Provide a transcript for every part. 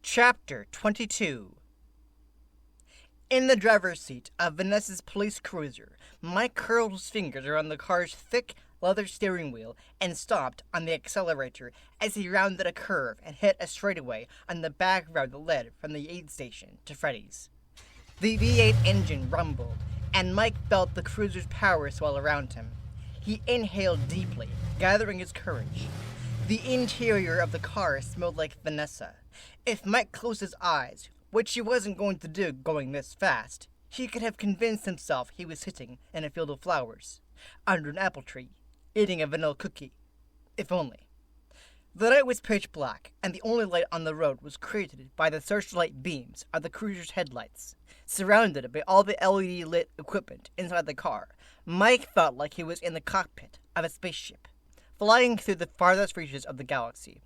Chapter 22. In the driver's seat of Vanessa's police cruiser, Mike curled his fingers around the car's thick leather steering wheel and stopped on the accelerator as he rounded a curve and hit a straightaway on the back road that led from the aid station to Freddy's. The V8 engine rumbled, and Mike felt the cruiser's power swell around him. He inhaled deeply, gathering his courage. The interior of the car smelled like Vanessa. If Mike closed his eyes, which he wasn't going to do going this fast, he could have convinced himself he was sitting in a field of flowers, under an apple tree, eating a vanilla cookie. If only. The night was pitch black, and the only light on the road was created by the searchlight beams of the cruiser's headlights. Surrounded by all the LED-lit equipment inside the car, Mike felt like he was in the cockpit of a spaceship, flying through the farthest reaches of the galaxy.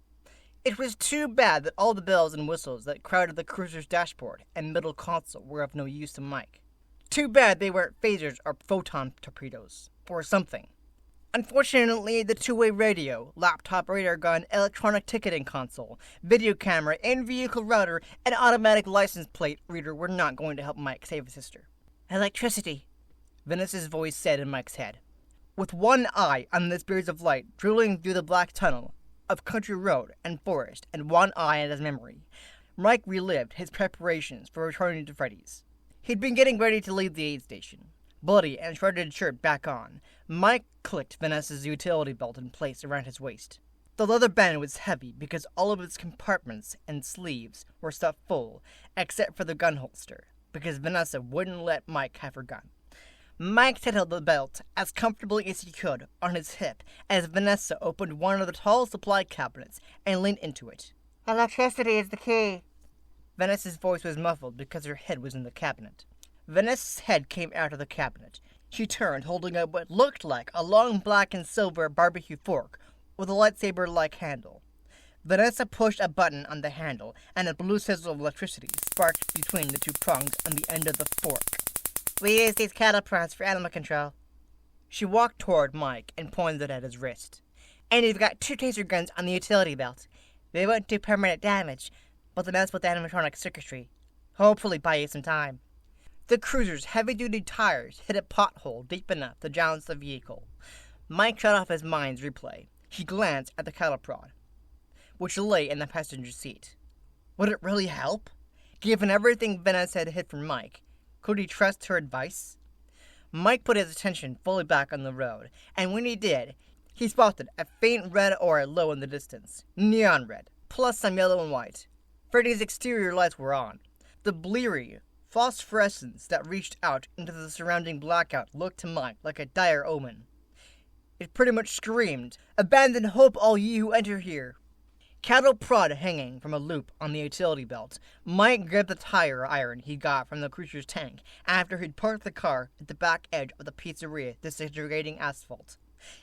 It was too bad that all the bells and whistles that crowded the cruiser's dashboard and middle console were of no use to Mike. Too bad they weren't phasers or photon torpedoes, or something. Unfortunately, the two-way radio, laptop radar gun, electronic ticketing console, video camera, in-vehicle router, and automatic license plate reader were not going to help Mike save his sister. Electricity, Vanessa's voice said in Mike's head. With one eye on the spears of light drilling through the black tunnel of country road and forest, and one eye on his memory, Mike relived his preparations for returning to Freddy's. He'd been getting ready to leave the aid station. Bloody and shredded shirt back on, Mike clicked Vanessa's utility belt in place around his waist. The leather band was heavy because all of its compartments and sleeves were stuffed full, except for the gun holster, because Vanessa wouldn't let Mike have her gun. Mike settled the belt as comfortably as he could on his hip as Vanessa opened one of the tall supply cabinets and leaned into it. Electricity is the key. Vanessa's voice was muffled because her head was in the cabinet. Vanessa's head came out of the cabinet. She turned, holding up what looked like a long black and silver barbecue fork with a lightsaber-like handle. Vanessa pushed a button on the handle, and a blue sizzle of electricity sparked between the two prongs on the end of the fork. We use these cattle prods for animal control. She walked toward Mike and pointed at his wrist. And you've got two taser guns on the utility belt. They won't do permanent damage, but they mess with the animatronic circuitry. Hopefully buy you some time. The cruiser's heavy-duty tires hit a pothole deep enough to jounce the vehicle. Mike shut off his mind's replay. He glanced at the cattle prod, which lay in the passenger seat. Would it really help? Given everything Vanessa had hid from Mike, could he trust her advice? Mike put his attention fully back on the road, and when he did, he spotted a faint red aura low in the distance. Neon red, plus some yellow and white. Freddy's exterior lights were on. The bleary phosphorescence that reached out into the surrounding blackout looked to Mike like a dire omen. It pretty much screamed, "Abandon hope, all ye who enter here." Cattle prod hanging from a loop on the utility belt, Mike grabbed the tire iron he got from the cruiser's tank after he'd parked the car at the back edge of the pizzeria disintegrating asphalt.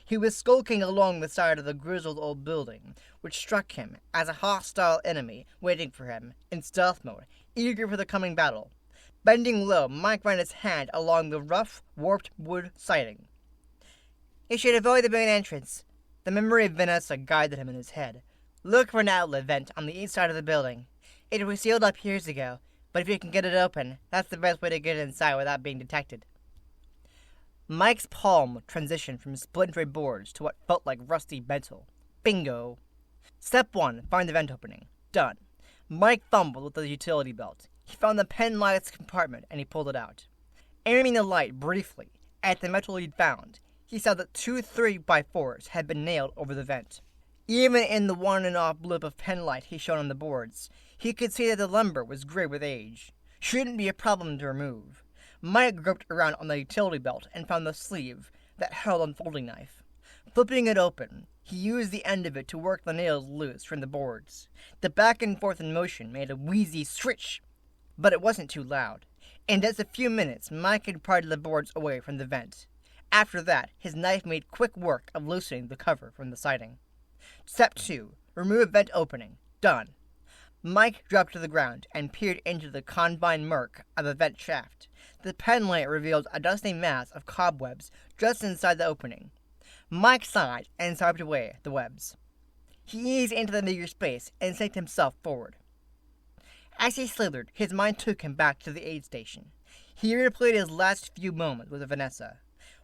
He was skulking along the side of the grizzled old building, which struck him as a hostile enemy waiting for him in stealth mode, eager for the coming battle. Bending low, Mike ran his hand along the rough, warped wood siding. "You should avoid the main entrance." The memory of Vanessa guided him in his head. "Look for an outlet vent on the east side of the building. It was sealed up years ago, but if you can get it open, that's the best way to get inside without being detected." Mike's palm transitioned from splintery boards to what felt like rusty metal. Bingo! Step 1, find the vent opening. Done. Mike fumbled with the utility belt. He found the pen light's compartment and he pulled it out. Aiming the light briefly at the metal he'd found, he saw that 2 3x4s had been nailed over the vent. Even in the on-and-off blip of pen light he shone on the boards, he could see that the lumber was gray with age. Shouldn't be a problem to remove. Mike groped around on the utility belt and found the sleeve that held an unfolding knife. Flipping it open, he used the end of it to work the nails loose from the boards. The back and forth in motion made a wheezy scritch, but it wasn't too loud. In just a few minutes, Mike had pried the boards away from the vent. After that, his knife made quick work of loosening the cover from the siding. Step 2. Remove vent opening. Done. Mike dropped to the ground and peered into the confined murk of the vent shaft. The pen light revealed a dusty mass of cobwebs just inside the opening. Mike sighed and swiped away the webs. He eased into the meager space and sank himself forward. As he slithered, his mind took him back to the aid station. He replayed his last few moments with Vanessa.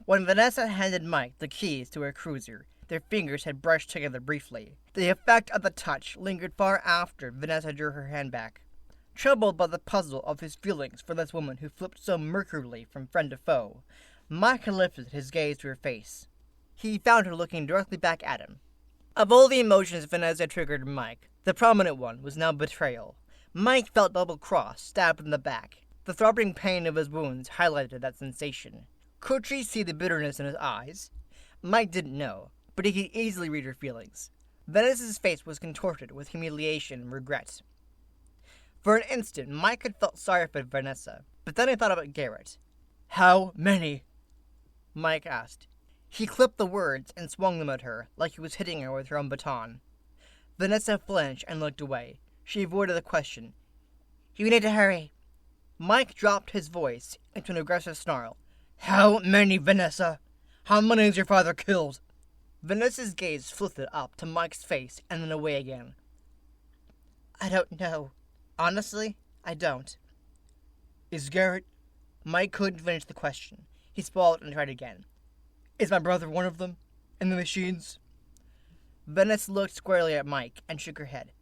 When Vanessa handed Mike the keys to her cruiser, their fingers had brushed together briefly. The effect of the touch lingered far after Vanessa drew her hand back. Troubled by the puzzle of his feelings for this woman who flipped so mercurily from friend to foe, Mike lifted his gaze to her face. He found her looking directly back at him. Of all the emotions Vanessa triggered in Mike, the prominent one was now betrayal. Mike felt double-crossed, stabbed in the back. The throbbing pain of his wounds highlighted that sensation. Could she see the bitterness in his eyes? Mike didn't know, but he could easily read her feelings. Vanessa's face was contorted with humiliation and regret. For an instant, Mike had felt sorry for Vanessa, but then he thought about Garrett. "How many?" Mike asked. He clipped the words and swung them at her, like he was hitting her with her own baton. Vanessa flinched and looked away. She avoided the question. "You need to hurry." Mike dropped his voice into an aggressive snarl. "How many, Vanessa? How many has your father killed?" Vanessa's gaze flitted up to Mike's face and then away again. "I don't know. Honestly, I don't." "Is Garrett—" Mike couldn't finish the question. He swallowed and tried again. "Is my brother one of them? In the machines?" Vanessa looked squarely at Mike and shook her head.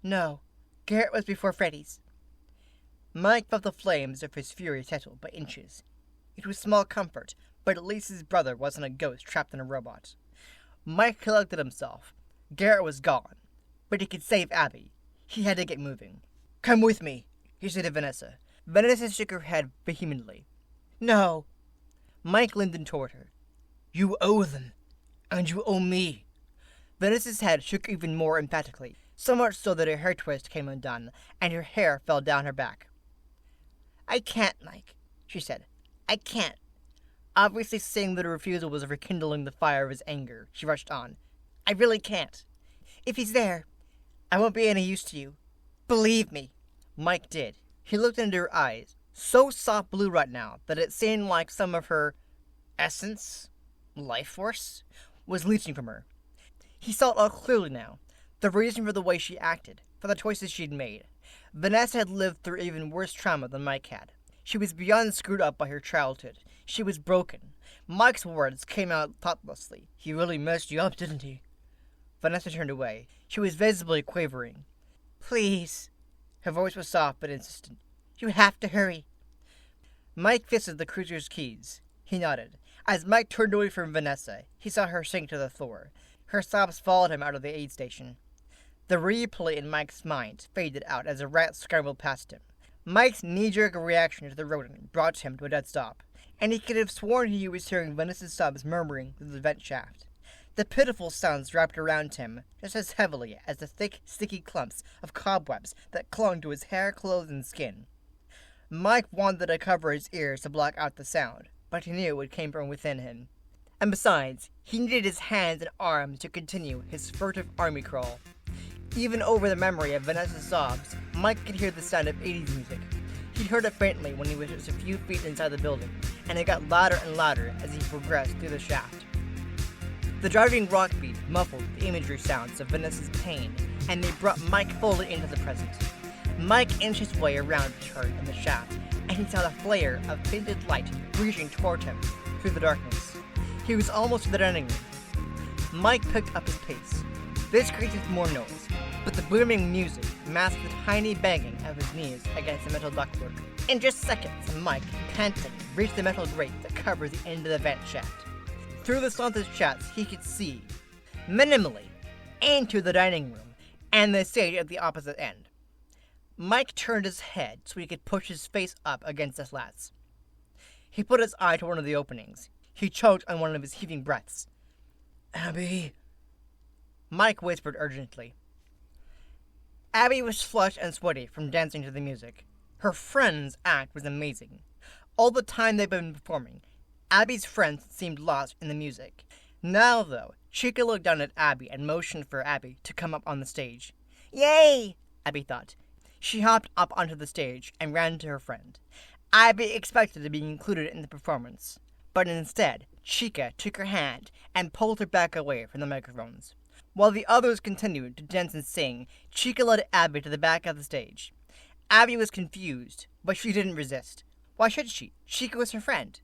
"No, Garrett was before Freddy's." Mike felt the flames of his fury settle by inches. It was small comfort, but at least his brother wasn't a ghost trapped in a robot. Mike collected himself. Garrett was gone, but he could save Abby. He had to get moving. "Come with me," he said to Vanessa. Vanessa shook her head vehemently. "No." Mike leaned in toward her. "You owe them, and you owe me." Vanessa's head shook even more emphatically, so much so that her hair twist came undone, and her hair fell down her back. "I can't, Mike," she said. "I can't." Obviously seeing that her refusal was rekindling the fire of his anger, she rushed on. "I really can't. If he's there, I won't be any use to you. Believe me." Mike did. He looked into her eyes, so soft blue right now that it seemed like some of her essence, life force, was leaching from her. He saw it all clearly now. The reason for the way she acted, for the choices she'd made. Vanessa had lived through even worse trauma than Mike had. She was beyond screwed up by her childhood. She was broken. Mike's words came out thoughtlessly. "He really messed you up, didn't he?" Vanessa turned away. She was visibly quavering. "Please." Her voice was soft but insistent. "You have to hurry." Mike fisted the cruiser's keys. He nodded. As Mike turned away from Vanessa, he saw her sink to the floor. Her sobs followed him out of the aid station. The replay in Mike's mind faded out as a rat scrambled past him. Mike's knee-jerk reaction to the rodent brought him to a dead stop, and he could have sworn he was hearing Vanessa's sobs murmuring through the vent shaft. The pitiful sounds wrapped around him just as heavily as the thick, sticky clumps of cobwebs that clung to his hair, clothes, and skin. Mike wanted to cover his ears to block out the sound, but he knew it came from within him. And besides, he needed his hands and arms to continue his furtive army crawl. Even over the memory of Vanessa's sobs, Mike could hear the sound of 80s music. He'd heard it faintly when he was just a few feet inside the building, and it got louder and louder as he progressed through the shaft. The driving rock beat muffled the imagery sounds of Vanessa's pain, and they brought Mike fully into the present. Mike inched his way around her in the shaft, and he saw the flare of fainted light reaching toward him through the darkness. He was almost to the dining room. Mike picked up his pace. This created more noise, but the booming music masked the tiny banging of his knees against the metal ductwork. In just seconds, Mike, panting, reached the metal grate that covered the end of the vent shaft. Through the slanted shafts, he could see, minimally, into the dining room and the stage at the opposite end. Mike turned his head so he could push his face up against the slats. He put his eye to one of the openings. He choked on one of his heaving breaths. "Abby," Mike whispered urgently. Abby was flushed and sweaty from dancing to the music. Her friend's act was amazing. All the time they'd been performing, Abby's friends seemed lost in the music. Now, though, Chica looked down at Abby and motioned for Abby to come up on the stage. "Yay!" Abby thought. She hopped up onto the stage and ran to her friend. Abby expected to be included in the performance, but instead, Chica took her hand and pulled her back away from the microphones. While the others continued to dance and sing, Chica led Abby to the back of the stage. Abby was confused, but she didn't resist. Why should she? Chica was her friend.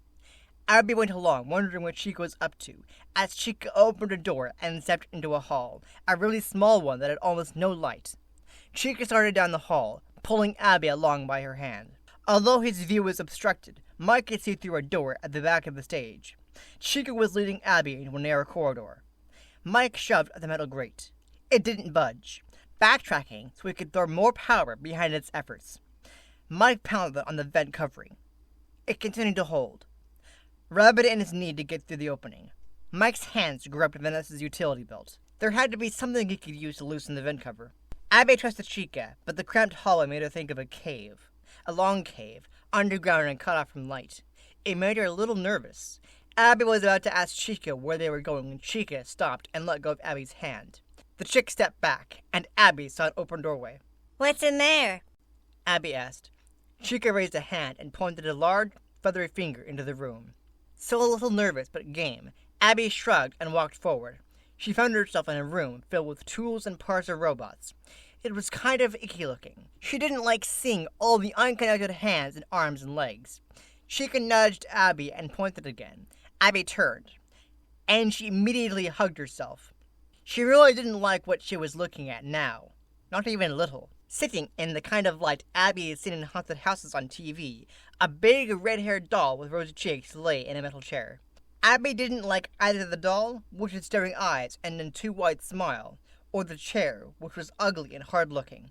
Abby went along, wondering what Chica was up to, as Chica opened a door and stepped into a hall, a really small one that had almost no light. Chica started down the hall, pulling Abby along by her hand. Although his view was obstructed, Mike could see through a door at the back of the stage. Chica was leading Abby into a narrow corridor. Mike shoved at the metal grate. It didn't budge, backtracking so he could throw more power behind its efforts. Mike pounded on the vent covering. It continued to hold. Rubbed in his knee to get through the opening. Mike's hands grabbed Vanessa's utility belt. There had to be something he could use to loosen the vent cover. Abby trusted Chica, but the cramped hallway made her think of a cave. A long cave, underground and cut off from light. It made her a little nervous. Abby was about to ask Chica where they were going when Chica stopped and let go of Abby's hand. The chick stepped back, and Abby saw an open doorway. "What's in there?" Abby asked. Chica raised a hand and pointed a large, feathery finger into the room. So a little nervous but game, Abby shrugged and walked forward. She found herself in a room filled with tools and parts of robots. It was kind of icky looking. She didn't like seeing all the unconnected hands and arms and legs. Chica nudged Abby and pointed again. Abby turned, and she immediately hugged herself. She really didn't like what she was looking at now. Not even a little. Sitting in the kind of light Abby had seen in haunted houses on TV, a big red-haired doll with rosy cheeks lay in a metal chair. Abby didn't like either the doll, which had staring eyes and a too-wide smile, or the chair, which was ugly and hard-looking.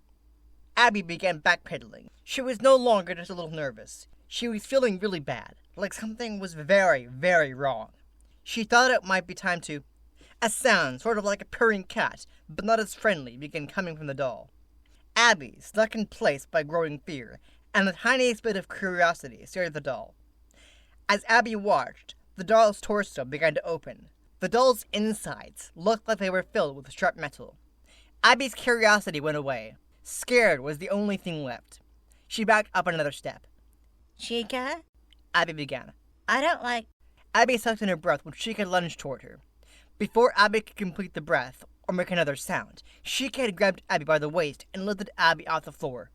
Abby began backpedaling. She was no longer just a little nervous. She was feeling really bad, like something was very, very wrong. She thought it might be time to... A sound, sort of like a purring cat, but not as friendly, began coming from the doll. Abby, stuck in place by growing fear, and the tiniest bit of curiosity, stared at the doll. As Abby watched, the doll's torso began to open. The doll's insides looked like they were filled with sharp metal. Abby's curiosity went away. Scared was the only thing left. She backed up another step. "Chica?" Abby began. "I don't like..." Abby sucked in her breath when Chica lunged toward her. Before Abby could complete the breath or make another sound, Chica had grabbed Abby by the waist and lifted Abby off the floor.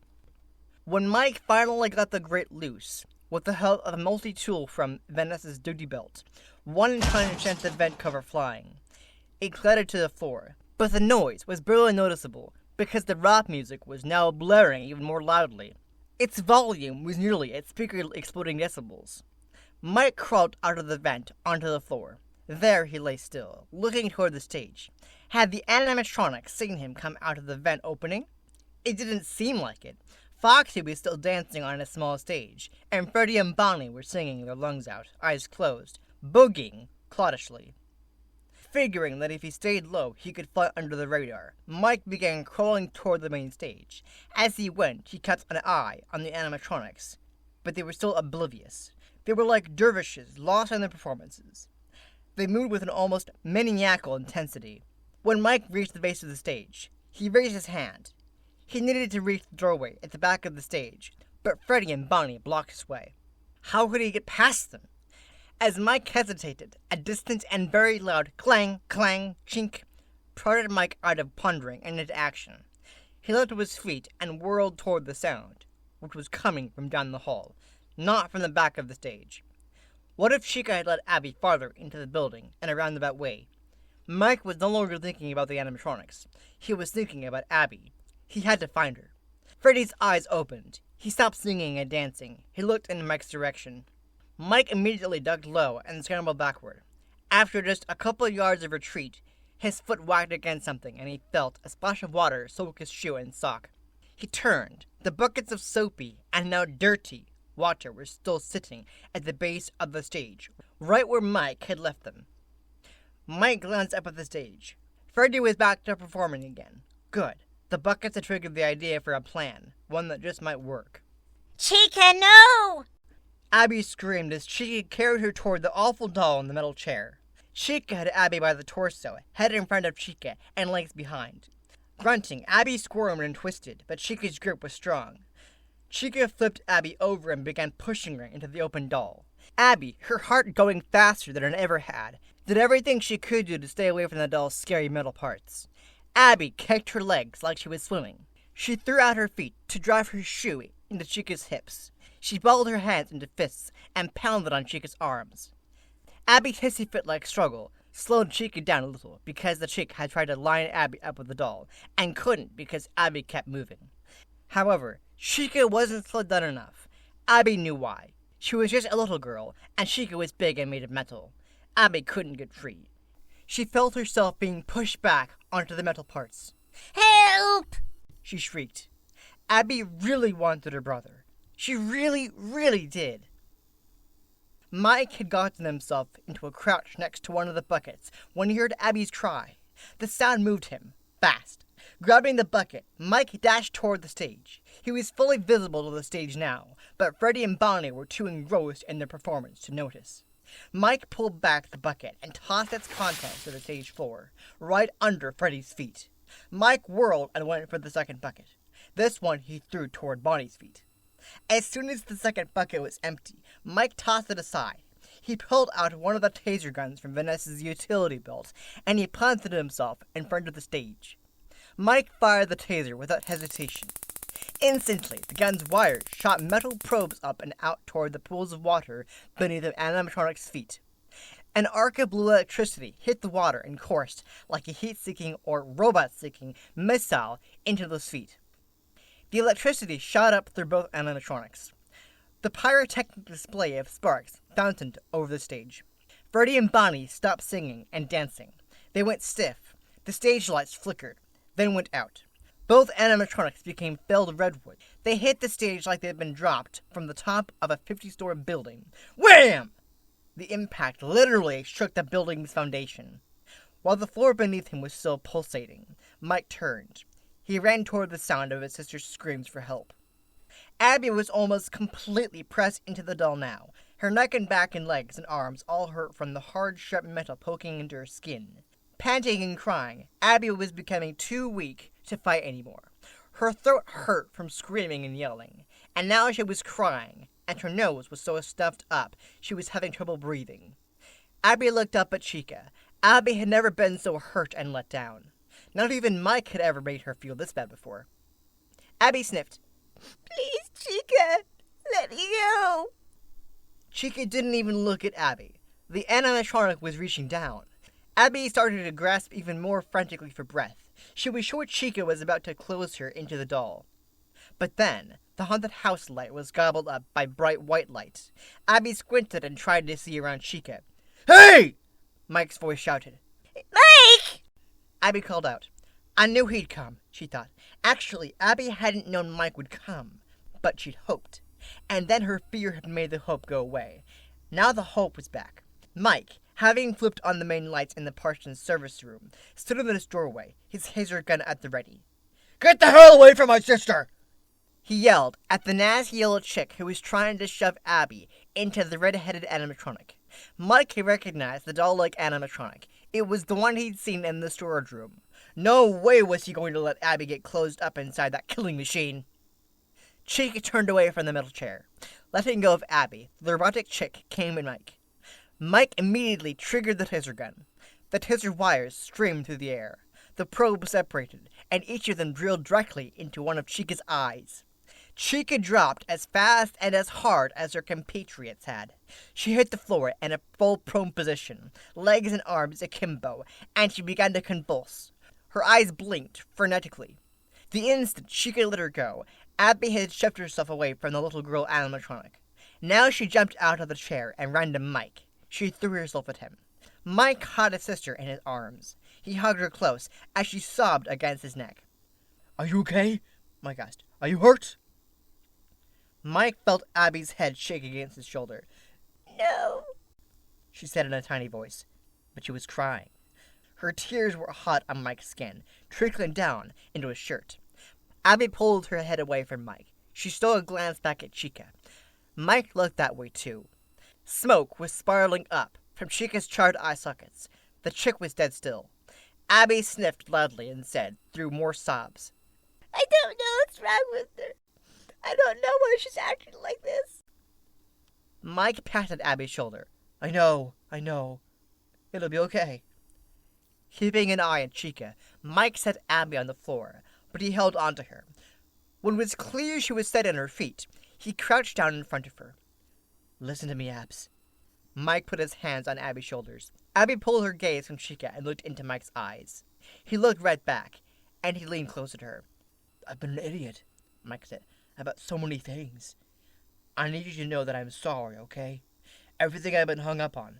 When Mike finally got the grate loose, with the help of a multi-tool from Vanessa's duty belt, one punch sent the vent cover flying. It clattered to the floor, but the noise was barely noticeable because the rock music was now blaring even more loudly. Its volume was nearly at speaker exploding decibels. Mike crawled out of the vent onto the floor. There he lay still, looking toward the stage. Had the animatronics seen him come out of the vent opening? It didn't seem like it. Foxy was still dancing on a small stage, and Freddy and Bonnie were singing their lungs out, eyes closed, boogieing cloddishly. Figuring that if he stayed low, he could fly under the radar, Mike began crawling toward the main stage. As he went, he kept an eye on the animatronics, but they were still oblivious. They were like dervishes, lost in their performances. They moved with an almost maniacal intensity. When Mike reached the base of the stage, he raised his hand. He needed to reach the doorway at the back of the stage, but Freddy and Bonnie blocked his way. How could he get past them? As Mike hesitated, a distant and very loud clang, clang, chink prodded Mike out of pondering and into action. He leapt to his feet and whirled toward the sound, which was coming from down the hall, not from the back of the stage. What if Chica had led Abby farther into the building in a roundabout way? Mike was no longer thinking about the animatronics. He was thinking about Abby. He had to find her. Freddy's eyes opened. He stopped singing and dancing. He looked in Mike's direction. Mike immediately ducked low and scrambled backward. After just a couple of yards of retreat, his foot whacked against something and he felt a splash of water soak his shoe and sock. He turned. The buckets of soapy and now dirty water were still sitting at the base of the stage, right where Mike had left them. Mike glanced up at the stage. Freddy was back to performing again. Good. The buckets had triggered the idea for a plan, one that just might work. "Chica, no!" Abby screamed as Chica carried her toward the awful doll in the metal chair. Chica had Abby by the torso, head in front of Chica, and legs behind. Grunting, Abby squirmed and twisted, but Chica's grip was strong. Chica flipped Abby over and began pushing her into the open doll. Abby, her heart going faster than it ever had, did everything she could do to stay away from the doll's scary metal parts. Abby kicked her legs like she was swimming. She threw out her feet to drive her shoe into Chica's hips. She balled her hands into fists and pounded on Chica's arms. Abby's hissy fit-like struggle slowed Chica down a little because the chick had tried to line Abby up with the doll and couldn't because Abby kept moving. However, Chica wasn't slowed down enough. Abby knew why. She was just a little girl, and Chica was big and made of metal. Abby couldn't get free. She felt herself being pushed back onto the metal parts. Help! She shrieked. Abby really wanted her brother. She really, really did. Mike had gotten himself into a crouch next to one of the buckets when he heard Abby's cry. The sound moved him, fast. Grabbing the bucket, Mike dashed toward the stage. He was fully visible to the stage now, but Freddy and Bonnie were too engrossed in their performance to notice. Mike pulled back the bucket and tossed its contents to the stage floor, right under Freddy's feet. Mike whirled and went for the second bucket. This one he threw toward Bonnie's feet. As soon as the second bucket was empty, Mike tossed it aside. He pulled out one of the taser guns from Vanessa's utility belt, and he planted himself in front of the stage. Mike fired the taser without hesitation. Instantly, the gun's wires shot metal probes up and out toward the pools of water beneath the animatronic's feet. An arc of blue electricity hit the water and coursed like a heat-seeking or robot-seeking missile into those feet. The electricity shot up through both animatronics. The pyrotechnic display of sparks fountained over the stage. Freddy and Bonnie stopped singing and dancing. They went stiff. The stage lights flickered, then went out. Both animatronics became filled redwood. They hit the stage like they had been dropped from the top of a 50-story building. Wham! The impact literally shook the building's foundation. While the floor beneath him was still pulsating, Mike turned. He ran toward the sound of his sister's screams for help. Abby was almost completely pressed into the doll now, her neck and back and legs and arms all hurt from the hard, sharp metal poking into her skin. Panting and crying, Abby was becoming too weak to fight anymore. Her throat hurt from screaming and yelling, and now she was crying, and her nose was so stuffed up she was having trouble breathing. Abby looked up at Chica. Abby had never been so hurt and let down. Not even Mike had ever made her feel this bad before. Abby sniffed. Please, Chica, let me go. Chica didn't even look at Abby. The animatronic was reaching down. Abby started to grasp even more frantically for breath. She was sure Chica was about to close her into the doll. But then, the haunted house light was gobbled up by bright white light. Abby squinted and tried to see around Chica. Hey! Mike's voice shouted. Mike! Abby called out. I knew he'd come, she thought. Actually, Abby hadn't known Mike would come, but she'd hoped. And then her fear had made the hope go away. Now the hope was back. Mike, having flipped on the main lights in the Parsons service room, stood in his doorway, his taser gun at the ready. Get the hell away from my sister! He yelled at the nasty yellow chick who was trying to shove Abby into the red-headed animatronic. Mike recognized the doll-like animatronic. It was the one he'd seen in the storage room. No way was he going to let Abby get closed up inside that killing machine. Chica turned away from the metal chair. Letting go of Abby, the robotic chick came at Mike. Mike immediately triggered the taser gun. The taser wires streamed through the air. The probes separated, and each of them drilled directly into one of Chica's eyes. Chica dropped as fast and as hard as her compatriots had. She hit the floor in a full prone position, legs and arms akimbo, and she began to convulse. Her eyes blinked frenetically. The instant Chica let her go, Abby had shoved herself away from the little girl animatronic. Now she jumped out of the chair and ran to Mike. She threw herself at him. Mike caught his sister in his arms. He hugged her close as she sobbed against his neck. Are you okay? Mike asked. Are you hurt? Mike felt Abby's head shake against his shoulder. No, She said in a tiny voice, but she was crying. Her tears were hot on Mike's skin, trickling down into his shirt. Abby pulled her head away from Mike. She stole a glance back at Chica. Mike looked that way too. Smoke was spiraling up from Chica's charred eye sockets. The chick was dead still. Abby sniffed loudly and said, through more sobs, I don't know what's wrong with her. I don't know why she's acting like this. Mike patted Abby's shoulder. I know. It'll be okay. Keeping an eye on Chica, Mike set Abby on the floor, but he held on to her. When it was clear she was set on her feet, he crouched down in front of her. Listen to me, Abs. Mike put his hands on Abby's shoulders. Abby pulled her gaze from Chica and looked into Mike's eyes. He looked right back, and he leaned closer to her. I've been an idiot, Mike said, about so many things. I need you to know that I'm sorry, okay? Everything I've been hung up on,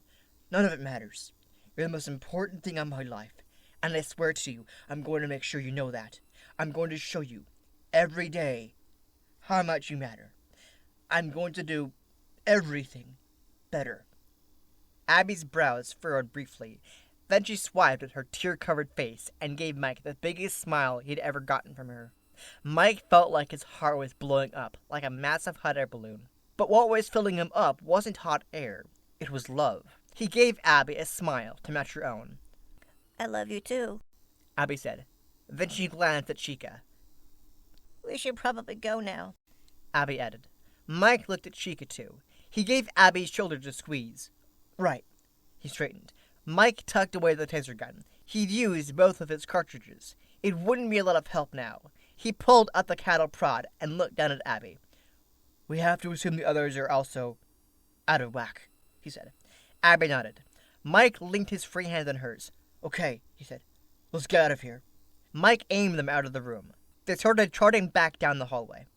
none of it matters. You're the most important thing in my life, and I swear to you, I'm going to make sure you know that. I'm going to show you, every day, how much you matter. I'm going to do everything better. Abby's brows furrowed briefly. Then she swiped at her tear-covered face and gave Mike the biggest smile he'd ever gotten from her. Mike felt like his heart was blowing up like a massive hot air balloon. But what was filling him up wasn't hot air. It was love. He gave Abby a smile to match her own. I love you too, Abby said. Then she glanced at Chica. We should probably go now, Abby added. Mike looked at Chica too. He gave Abby's shoulders a squeeze. Right. He straightened. Mike tucked away the taser gun. He'd used both of its cartridges. It wouldn't be a lot of help now. He pulled out the cattle prod and looked down at Abby. We have to assume the others are also out of whack, he said. Abby nodded. Mike linked his free hand on hers. Okay, he said. Let's get out of here. Mike aimed them out of the room. They started trotting back down the hallway.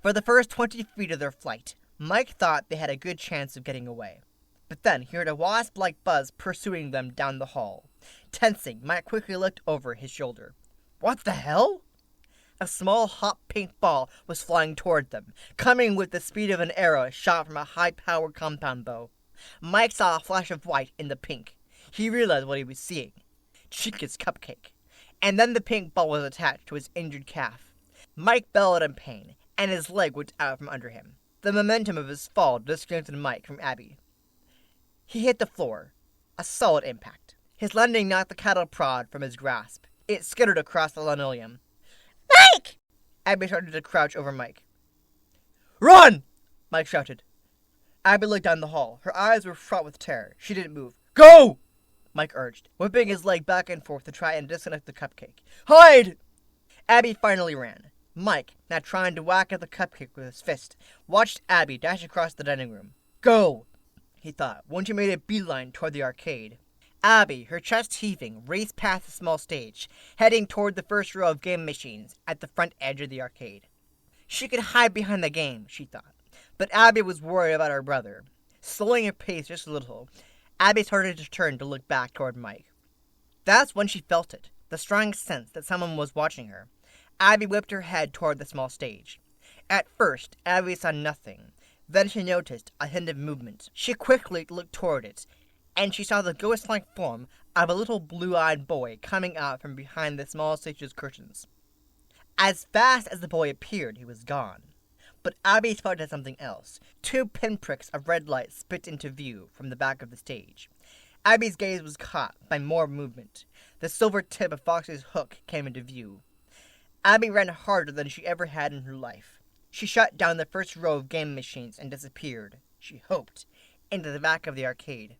For the first 20 feet of their flight, Mike thought they had a good chance of getting away. But then he heard a wasp-like buzz pursuing them down the hall. Tensing, Mike quickly looked over his shoulder. What the hell? A small hot pink ball was flying toward them, coming with the speed of an arrow shot from a high-powered compound bow. Mike saw a flash of white in the pink. He realized what he was seeing. Chica's cupcake. And then the pink ball was attached to his injured calf. Mike bellowed in pain, and his leg went out from under him. The momentum of his fall disconnected Mike from Abby. He hit the floor. A solid impact. His landing knocked the cattle prod from his grasp. It skittered across the linoleum. Mike! Abby started to crouch over Mike. Run! Mike shouted. Abby looked down the hall. Her eyes were fraught with terror. She didn't move. Go! Mike urged, whipping his leg back and forth to try and disconnect the cupcake. Hide! Abby finally ran. Mike, now trying to whack at the cupcake with his fist, watched Abby dash across the dining room. Go! He thought, when she made a beeline toward the arcade. Abby, her chest heaving, raced past the small stage, heading toward the first row of game machines at the front edge of the arcade. She could hide behind the game, she thought. But Abby was worried about her brother. Slowing her pace just a little, Abby started to turn to look back toward Mike. That's when she felt it, the strong sense that someone was watching her. Abby whipped her head toward the small stage. At first, Abby saw nothing. Then she noticed a hint of movement. She quickly looked toward it, and she saw the ghost-like form of a little blue-eyed boy coming out from behind the small stage's curtains. As fast as the boy appeared, he was gone. But Abby spotted something else. 2 pinpricks of red light spit into view from the back of the stage. Abby's gaze was caught by more movement. The silver tip of Foxy's hook came into view. Abby ran harder than she ever had in her life. She shot down the first row of game machines and disappeared, she hoped, into the back of the arcade.